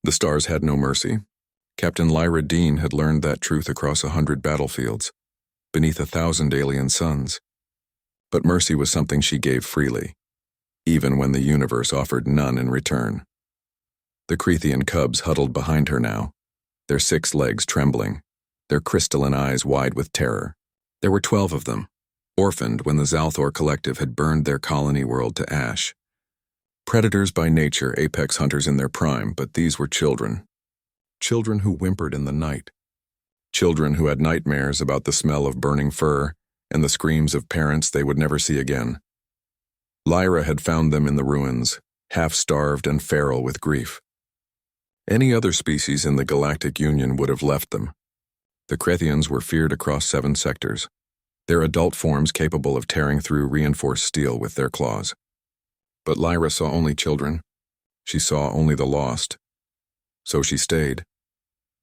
The stars had no mercy. Captain Lyra Dean had learned that truth across 100 battlefields, beneath 1,000 alien suns. But mercy was something she gave freely, even when the universe offered none in return. The Crethean cubs huddled behind her now, their 6 legs trembling, their crystalline eyes wide with terror. There were 12 of them, orphaned when the Zalthor Collective had burned their colony world to ash. Predators by nature, apex hunters in their prime, but these were children. Children who whimpered in the night. Children who had nightmares about the smell of burning fur and the screams of parents they would never see again. Lyra had found them in the ruins, half-starved and feral with grief. Any other species in the Galactic Union would have left them. The Cretheans were feared across 7 sectors, their adult forms capable of tearing through reinforced steel with their claws. But Lyra saw only children. She saw only the lost. So she stayed.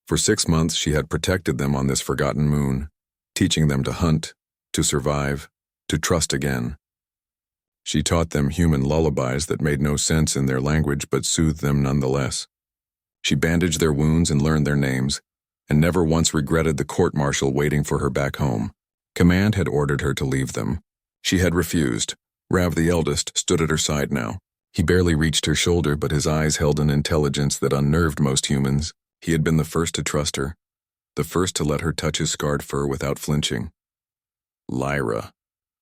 For 6 months she had protected them on this forgotten moon, teaching them to hunt, to survive, to trust again. She taught them human lullabies that made no sense in their language but soothed them nonetheless. She bandaged their wounds and learned their names, and never once regretted the court-martial waiting for her back home. Command had ordered her to leave them. She had refused. Rav, the eldest, stood at her side now. He barely reached her shoulder, but his eyes held an intelligence that unnerved most humans. He had been the first to trust her, the first to let her touch his scarred fur without flinching. Lyra,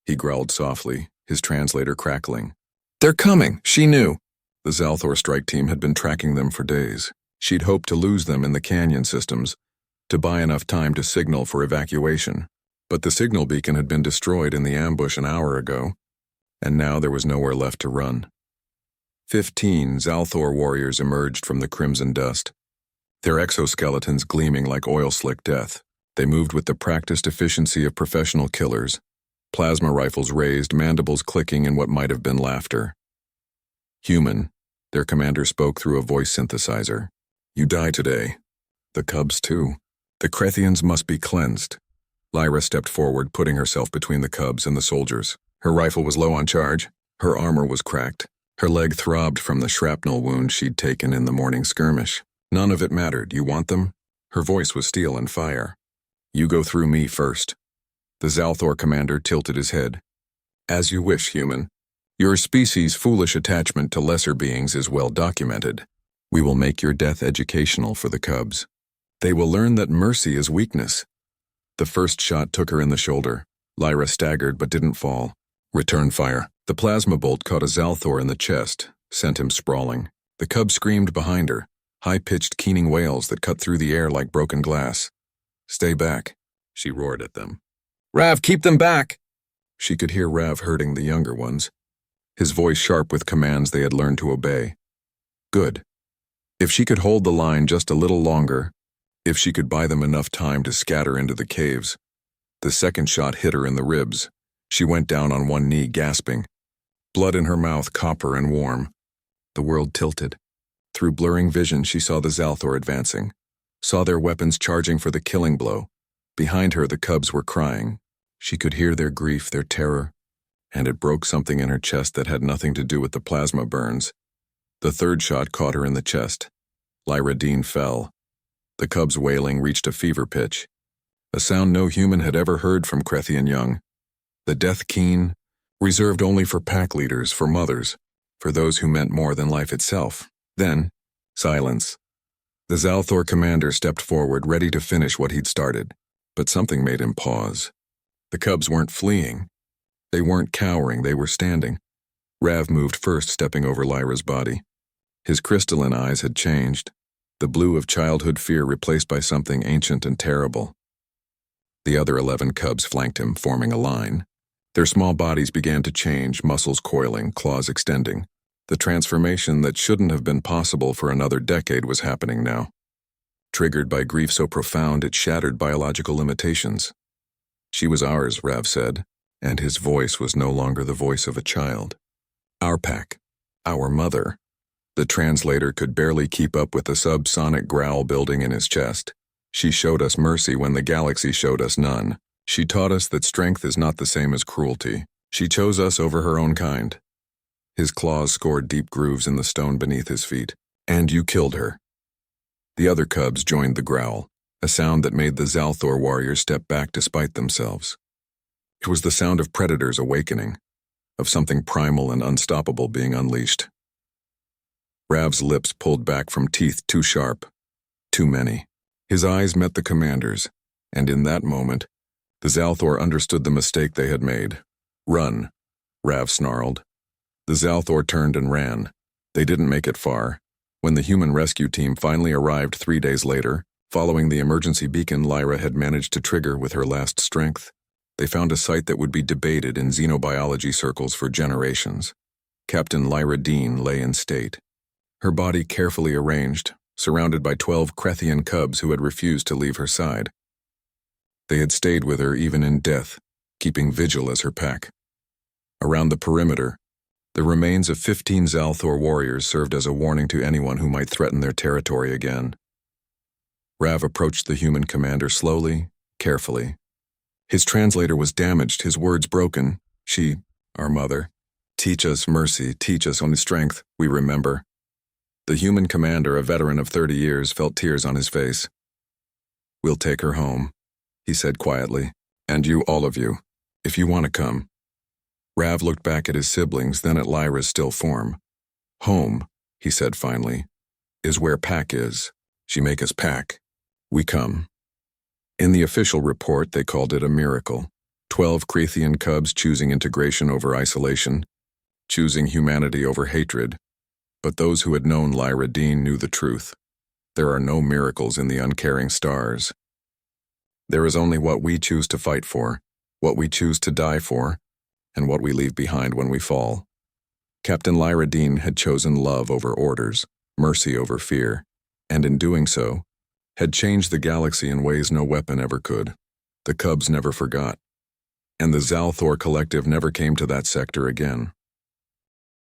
he growled softly, his translator crackling. They're coming, she knew. The Zalthor strike team had been tracking them for days. She'd hoped to lose them in the canyon systems, to buy enough time to signal for evacuation. But the signal beacon had been destroyed in the ambush an hour ago, and now there was nowhere left to run. 15 Zalthor warriors emerged from the crimson dust, their exoskeletons gleaming like oil-slick death. They moved with the practiced efficiency of professional killers, plasma rifles raised, mandibles clicking in what might have been laughter. Human, their commander spoke through a voice synthesizer. You die today. The cubs too. The Cretheans must be cleansed. Lyra stepped forward, putting herself between the cubs and the soldiers. Her rifle was low on charge. Her armor was cracked. Her leg throbbed from the shrapnel wound she'd taken in the morning skirmish. None of it mattered. You want them? Her voice was steel and fire. You go through me first. The Zalthor commander tilted his head. As you wish, human. Your species' foolish attachment to lesser beings is well documented. We will make your death educational for the cubs. They will learn that mercy is weakness. The first shot took her in the shoulder. Lyra staggered but didn't fall. Return fire. The plasma bolt caught a Zalthor in the chest, sent him sprawling. The cub screamed behind her, high-pitched keening wails that cut through the air like broken glass. Stay back, she roared at them. Rav, keep them back! She could hear Rav hurting the younger ones, his voice sharp with commands they had learned to obey. Good. If she could hold the line just a little longer, if she could buy them enough time to scatter into the caves. The second shot hit her in the ribs. She went down on one knee, gasping. Blood in her mouth, copper and warm. The world tilted. Through blurring vision, she saw the Zalthor advancing, saw their weapons charging for the killing blow. Behind her, the cubs were crying. She could hear their grief, their terror, and it broke something in her chest that had nothing to do with the plasma burns. The third shot caught her in the chest. Lyra Dean fell. The cubs' wailing reached a fever pitch, a sound no human had ever heard from Crethean young. The death keen, reserved only for pack leaders, for mothers, for those who meant more than life itself. Then, silence. The Zalthor commander stepped forward, ready to finish what he'd started, but something made him pause. The cubs weren't fleeing. They weren't cowering, they were standing. Rav moved first, stepping over Lyra's body. His crystalline eyes had changed, the blue of childhood fear replaced by something ancient and terrible. The other 11 cubs flanked him, forming a line. Their small bodies began to change, muscles coiling, claws extending. The transformation that shouldn't have been possible for another decade was happening now. Triggered by grief so profound it shattered biological limitations. She was ours, Rav said, and his voice was no longer the voice of a child. Our pack. Our mother. The translator could barely keep up with the subsonic growl building in his chest. She showed us mercy when the galaxy showed us none. She taught us that strength is not the same as cruelty. She chose us over her own kind. His claws scored deep grooves in the stone beneath his feet. And you killed her. The other cubs joined the growl, a sound that made the Zalthor warriors step back to spite themselves. It was the sound of predators awakening, of something primal and unstoppable being unleashed. Rav's lips pulled back from teeth too sharp, too many. His eyes met the commander's, and in that moment, the Zalthor understood the mistake they had made. "Run," Rav snarled. The Zalthor turned and ran. They didn't make it far. When the human rescue team finally arrived 3 days later, following the emergency beacon Lyra had managed to trigger with her last strength, they found a sight that would be debated in xenobiology circles for generations. Captain Lyra Dean lay in state, her body carefully arranged, surrounded by 12 Krethian cubs who had refused to leave her side. They had stayed with her even in death, keeping vigil as her pack. Around the perimeter, the remains of 15 Zalthor warriors served as a warning to anyone who might threaten their territory again. Rav approached the human commander slowly, carefully. His translator was damaged, his words broken. "She, our mother. Teach us mercy, teach us only strength, we remember." The human commander, a veteran of 30 years, felt tears on his face. "We'll take her home," he said quietly. "And you, all of you, if you want to come." Rav looked back at his siblings, then at Lyra's still form. "Home," he said finally, "is where pack is. She make us pack. We come." In the official report, they called it a miracle. 12 Krethian cubs choosing integration over isolation, choosing humanity over hatred. But those who had known Lyra Dean knew the truth. There are no miracles in the uncaring stars. There is only what we choose to fight for, what we choose to die for, and what we leave behind when we fall. Captain Lyra Dean had chosen love over orders, mercy over fear, and in doing so, had changed the galaxy in ways no weapon ever could. The cubs never forgot, and the Zalthor collective never came to that sector again.